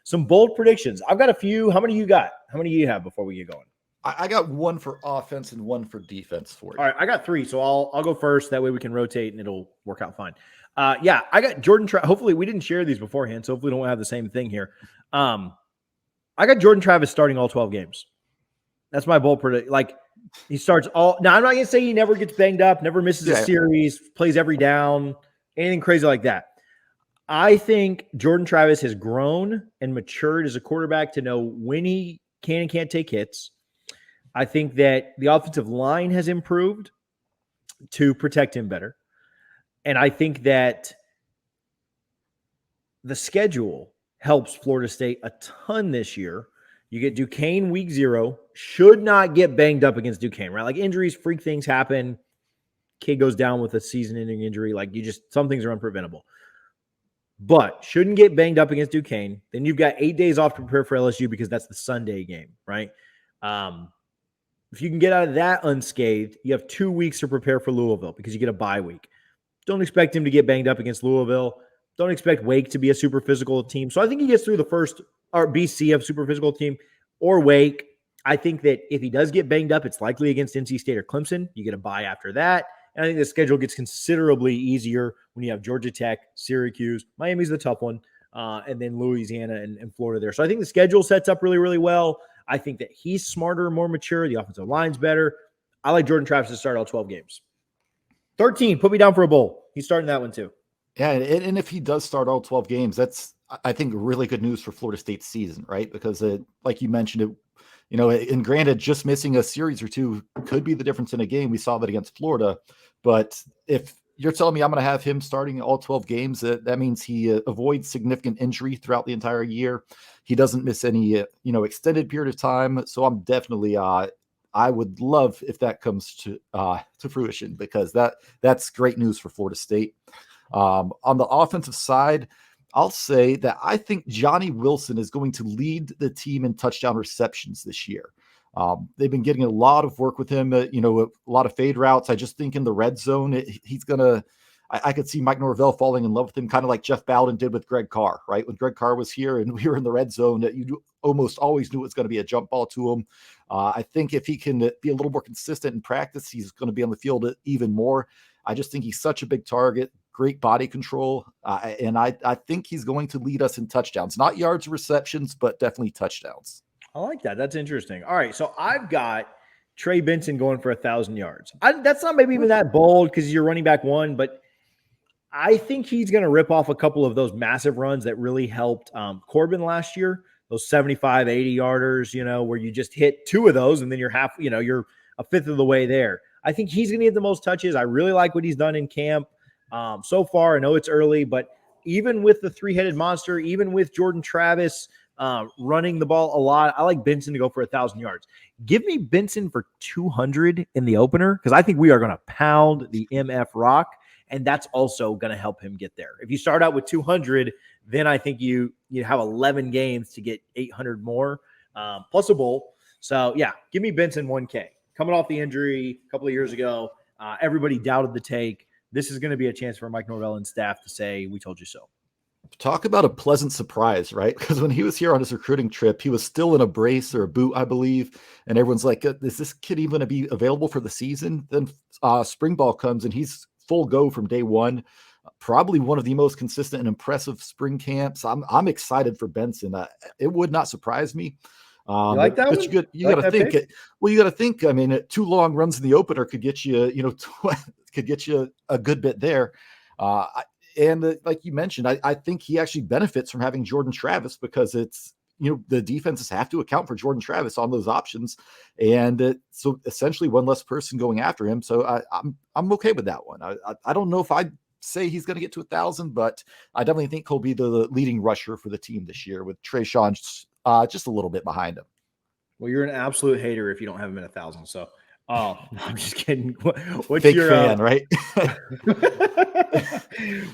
some bold predictions. I've got a few. How many you got? How many do you have before we get going? I got one for offense and one for defense for you. All right, I got 3, so I'll go first. That way we can rotate and it'll work out fine. Yeah, I got Jordan. Hopefully we didn't share these beforehand, so hopefully we don't have the same thing here. I got Jordan Travis starting all 12 games. That's my bold prediction. Like he starts all. Now I'm not gonna say he never gets banged up, never misses a series, plays every down, anything crazy like that. I think Jordan Travis has grown and matured as a quarterback to know when he can and can't take hits. I think that the offensive line has improved to protect him better. And I think that the schedule helps Florida State a ton this year. You get Duquesne week 0, should not get banged up against Duquesne, right? Like injuries, freak things happen. Kid goes down with a season-ending injury. Like some things are unpreventable. But shouldn't get banged up against Duquesne. Then you've got 8 days off to prepare for LSU because that's the Sunday game, right? If you can get out of that unscathed, you have 2 weeks to prepare for Louisville because you get a bye week. Don't expect him to get banged up against Louisville. Don't expect Wake to be a super physical team. So I think he gets through the first or BC of super physical team or Wake. I think that if he does get banged up, it's likely against NC State or Clemson. You get a bye after that. And I think the schedule gets considerably easier when you have Georgia Tech, Syracuse. Miami's the tough one. And then Louisiana and Florida there. So I think the schedule sets up really, really well. I think that he's smarter, more mature. The offensive line's better. I like Jordan Travis to start all 12 games. 13, put me down for a bowl. He's starting that one too. Yeah, and if he does start all 12 games, that's, I think, really good news for Florida State's season, right? Because, like you mentioned, and granted, just missing a series or two could be the difference in a game. We saw that against Florida. But if you're telling me I'm going to have him starting all 12 games, that means he avoids significant injury throughout the entire year. He doesn't miss any, extended period of time. So I'm definitely, I would love if that comes to fruition, because that's great news for Florida State. On the offensive side, I'll say that I think Johnny Wilson is going to lead the team in touchdown receptions this year. They've been getting a lot of work with him, a lot of fade routes. I just think in the red zone, he's going to, I could see Mike Norvell falling in love with him, kind of like Jeff Bowden did with Greg Carr, right? When Greg Carr was here and we were in the red zone, you almost always knew it was going to be a jump ball to him. I think if he can be a little more consistent in practice, he's going to be on the field even more. I just think he's such a big target, great body control, and I think he's going to lead us in touchdowns. Not yards or receptions, but definitely touchdowns. I like that. That's interesting. All right, so I've got Trey Benson going for 1,000 yards. That's not maybe even that bold because you're running back one, but I think he's going to rip off a couple of those massive runs that really helped Corbin last year, those 75, 80-yarders, where you just hit 2 of those and then you're you're a fifth of the way there. I think he's going to get the most touches. I really like what he's done in camp so far. I know it's early, but even with the 3-headed monster, even with Jordan Travis running the ball a lot, I like Benson to go for 1,000 yards. Give me Benson for 200 in the opener because I think we are going to pound the MF Rock. And that's also going to help him get there. If you start out with 200, then I think you have 11 games to get 800 more, plus a bowl. So, yeah, give me Benson 1K. Coming off the injury a couple of years ago, everybody doubted the take. This is going to be a chance for Mike Norvell and staff to say, we told you so. Talk about a pleasant surprise, right? Because when he was here on his recruiting trip, he was still in a brace or a boot, I believe. And everyone's like, is this kid even going to be available for the season? Then spring ball comes and he's full go from day one. Probably one of the most consistent and impressive spring camps. I'm excited for Benson. It would not surprise me. You like that? But you got to think. You got to think. I mean, 2 long runs in the opener could get you, could get you a good bit there. And like you mentioned, I think he actually benefits from having Jordan Travis because it's, the defenses have to account for Jordan Travis on those options. And so essentially one less person going after him. So I'm okay with that one. I don't know if I'd say he's going to get to 1,000, but I definitely think he'll be the leading rusher for the team this year with Trayshawn just a little bit behind him. Well, you're an absolute hater if you don't have him at 1,000. So, I'm just kidding. What's Big your fan, right?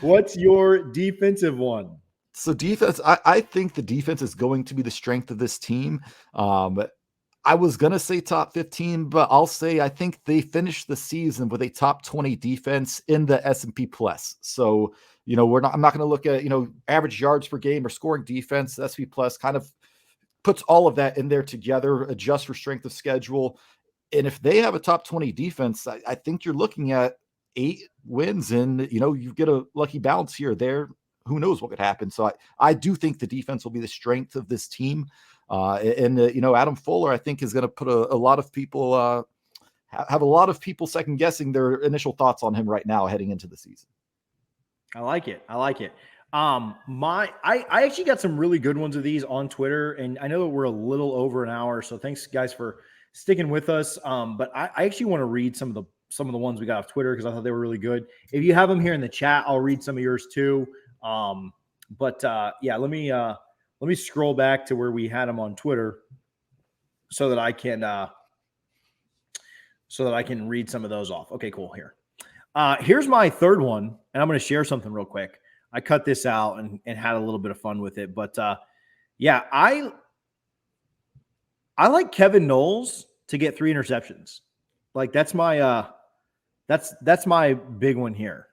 What's your defensive one? So defense, I think the defense is going to be the strength of this team. I was going to say top 15, but I'll say I think they finished the season with a top 20 defense in the S&P Plus. So I'm not going to look at, average yards per game or scoring defense. SP plus kind of puts all of that in there together, adjust for strength of schedule. And if they have a top 20 defense, I think you're looking at 8 wins, and, you get a lucky bounce here or there. Who knows what could happen? So I do think the defense will be the strength of this team. Adam Fuller, I think, is going to put a lot of people, have a lot of people second guessing their initial thoughts on him right now heading into the season. I like it. I actually got some really good ones of these on Twitter, and I know that we're a little over an hour, so thanks guys for sticking with us. But I actually want to read some of the ones we got off Twitter because I thought they were really good. If you have them here in the chat, I'll read some of yours too. Let me scroll back to where we had them on Twitter so that I can read some of those off. Okay, cool. Here's my third one, and I'm going to share something real quick. I cut this out and had a little bit of fun with it, but I like Kevin Knowles to get 3 interceptions. Like that's my big one here.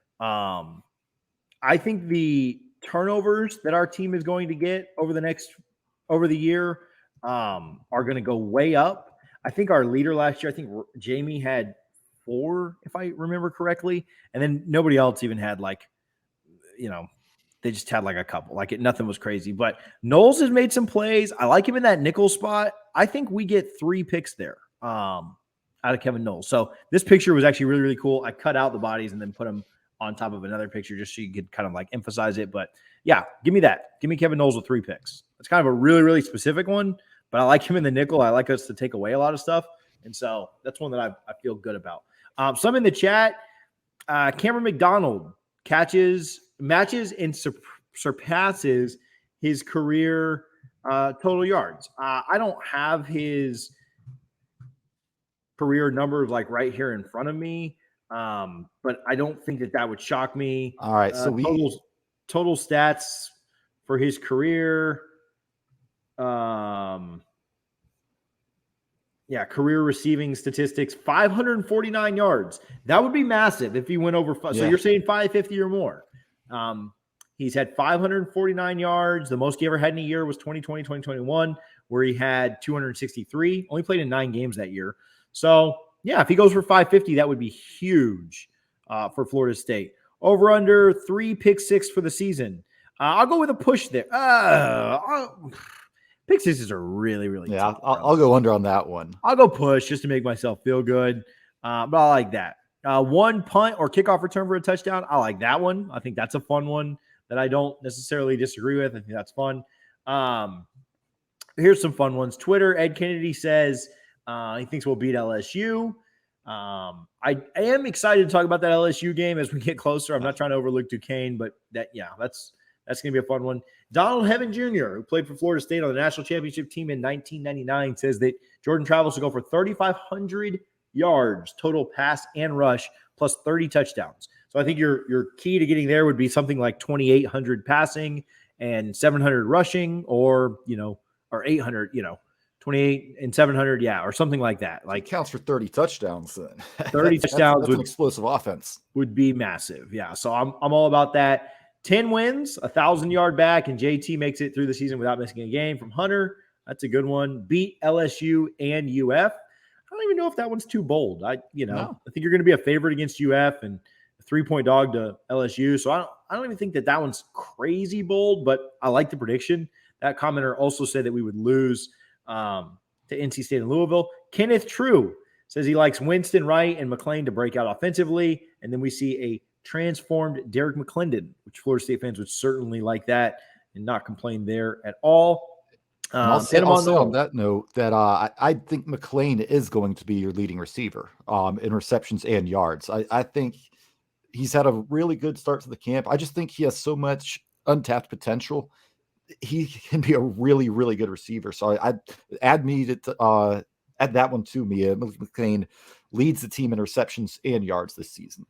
I think the turnovers that our team is going to get over the year are going to go way up. I think our leader last year, I think Jamie had 4, if I remember correctly, and then nobody else even had they just had a couple. Nothing was crazy. But Knowles has made some plays. I like him in that nickel spot. I think we get 3 picks there out of Kevin Knowles. So this picture was actually really, really cool. I cut out the bodies and then put them on top of another picture just so you could kind of emphasize it. But yeah, give me that. Give me Kevin Knowles with 3 picks. It's kind of a really, really specific one, but I like him in the nickel. I like us to take away a lot of stuff. And so that's one that I feel good about. Some in the chat, Cameron McDonald matches and surpasses his career total yards. I don't have his career numbers right here in front of me, but I don't think that would shock me. All right, so total stats for his career. Career receiving statistics, 549 yards. That would be massive if he went over. So you're saying 550 or more. He's had 549 yards. The most he ever had in a year was 2020, 2021, where he had 263. Only played in 9 games that year. So, if he goes for 550, that would be huge for Florida State. Over under 3 pick 6 for the season. I'll go with a push there. Pick sixes are really, really tough. I'll go under on that one. I'll go push just to make myself feel good. But I like that. 1 punt or kickoff return for a touchdown. I like that one. I think that's a fun one that I don't necessarily disagree with. I think that's fun. Here's some fun ones. Twitter, Ed Kennedy says he thinks we'll beat LSU. I am excited to talk about that LSU game as we get closer. I'm not trying to overlook Duquesne, but that's going to be a fun one. Donald Heaven Jr., who played for Florida State on the national championship team in 1999, says that Jordan Travis will go for 3,500 yards total pass and rush plus 30 touchdowns. So I think your key to getting there would be something like 2,800 passing and 700 rushing, or 800, 28 and 700, or something like that. It counts for 30 touchdowns then. 30 touchdowns that's an explosive offense. Would be massive. Yeah, so I'm all about that. 10 wins, 1,000-yard back, and JT makes it through the season without missing a game from Hunter. That's a good one. Beat LSU and UF. I don't even know if that one's too bold. I think you're going to be a favorite against UF and a 3-point dog to LSU. So I don't even think that one's crazy bold, but I like the prediction. That commenter also said that we would lose to NC State and Louisville. Kenneth True says he likes Winston Wright and McClain to break out offensively. And then we see a transformed Derek McClendon, which Florida State fans would certainly like that and not complain there at all. I'll say on that note that I think McClain is going to be your leading receiver in receptions and yards. I think he's had a really good start to the camp. I just think he has so much untapped potential. He can be a really, really good receiver. So I'd add that one to me. McClain leads the team in receptions and yards this season.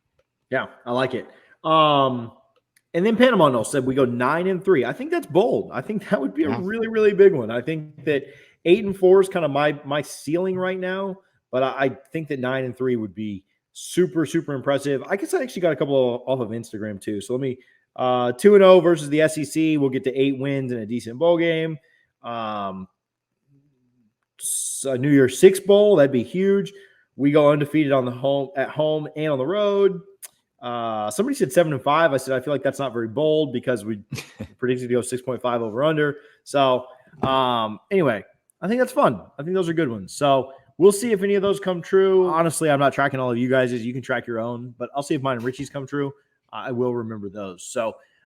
Yeah, I like it. And then Panama Knowles said we go 9-3. I think that's bold. I think that would be a really, really big one. I think that 8-4 is kind of my ceiling right now, but I think that 9-3 would be super, super impressive. I guess I actually got a couple off of Instagram too. So let me 2-0 versus the SEC. We'll get to 8 wins and a decent bowl game. A New Year's Six bowl, that'd be huge. We go undefeated at home and on the road. Somebody said 7-5. I said I feel like that's not very bold because we predicted to go 6.5 over under. So anyway, I think that's fun. I think those are good ones. So we'll see if any of those come true. Honestly, I'm not tracking all of you guys. You can track your own, but I'll see if mine and Richie's come true. I will remember those. So